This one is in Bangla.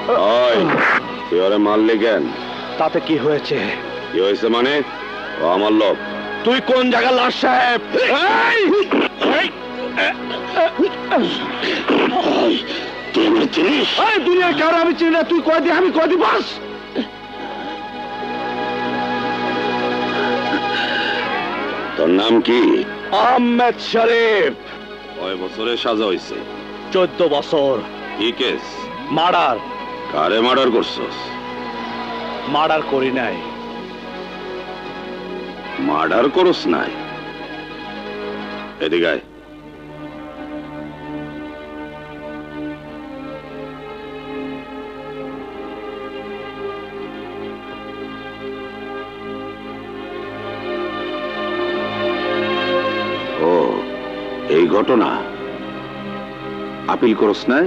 তুই ওরে মারলি কেন? তাতে কি হয়েছে? কি হয়েছে মানে? ও আমার লোক। তুই কোন জায়গার লাশ সাহেব? দুনিয়া কারো আমি চিনি না, তুই কয়দি আমি কয়দি বাস। তোর নাম কি? আহমেদ শরীফ। কয় বছরে সাজা হয়েছে? 14 বছর। কি কেস? মার্ডার। কারে মার্ডার করছস? মার্ডার করি নাই। মার্ডার করস নাই? এদিকে আয়। ও, এই ঘটনা আপিল করস নাই?